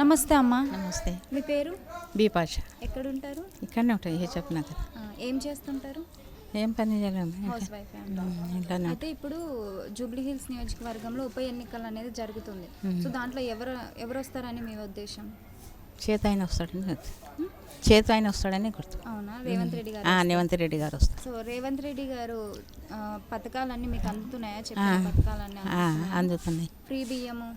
నమస్తే అమ్మా. నమస్తే. మీ పేరు? బీపాష. ఎక్కడుంటారు? ఇక్కడనే ఉంటాయి చెప్పిన కదా. ఏం చేస్తుంటారు? ఏం పని చేయలేము, హౌస్ వైఫ్. ఇంట్లోనే. అయితే ఇప్పుడు జూబ్లీ హిల్స్ నియోజకవర్గంలో ఉప ఎన్నికలు అనేది జరుగుతుంది. సో దాంట్లో ఎవరు వస్తారని మీ ఉద్దేశం? చేత ఆయన వస్తాడని చేత ఆయన వస్తాడని గుర్తు. అవునా? రేవంత్ రెడ్డి గారు. రేవంత్ రెడ్డి గారు వస్తారు. సో రేవంత్ రెడ్డి గారు పథకాలన్నీ మీకు అందుతున్నాయా? చెప్పిన పథకాలన్నీ అందుతున్నాయి. ఫ్రీ బియ్యము,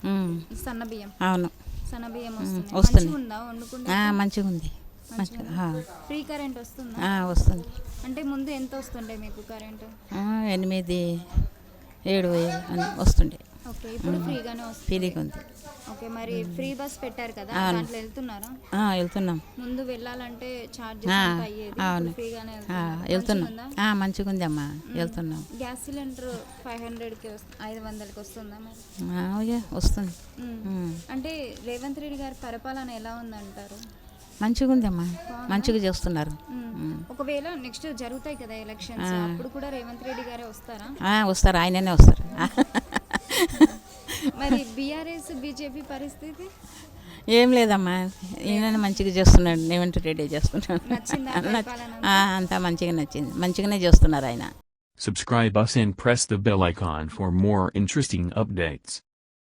సన్న బియ్యం. అవును, సన్న బియ్యం వస్తుంది. ఉందా? వండుకుంటా మంచిగా ఉంది. ఫ్రీ కరెంట్ వస్తుందా? వస్తుంది. అంటే ముందు ఎంత వస్తుండే మీకు కరెంటు? 8-7 అని వస్తుండే. ఓకే, ఇప్పుడు ఫ్రీగానే వస్తుంది. ఫ్రీగా ఉంది. ఓకే, మరి ఫ్రీ బస్ పెట్టారు కదా, దాంట్లో వెళ్తున్నారా? వెళ్తున్నాం. ముందు వెళ్ళాలంటే ఛార్జెస్ అయ్యేది, ఫ్రీగానే వెళ్తున్నాం. మంచిగా ఉంది అమ్మా, వెళ్తున్నాం. గ్యాస్ సిలిండర్ 500కి 500కి వస్తుందా మరి? వస్తుంది. అంటే రేవంత్ రెడ్డి గారి పరిపాలన ఎలా ఉందంటారు? మంచిగా ఉంది అమ్మా, మంచిగా చేస్తున్నారు. ఒకవేళ నెక్స్ట్ జరుగుతాయి కదా ఎలక్షన్స్, అప్పుడు కూడా రేవంత్ రెడ్డి గారే వస్తారా? వస్తారు, ఆయననే వస్తారు. మరి బీఆర్ఎస్ బీజేపీ పరిస్థితి ఏం లేదమ్మా, ఈయన మంచిగా చేస్తున్నాడు. రేవంత్ రెడ్డి చేస్తున్నాడు. అంతా మంచిగా నచ్చింది, మంచిగానే చేస్తున్నారు ఆయన. Subscribe us and press the bell icon for more interesting updates.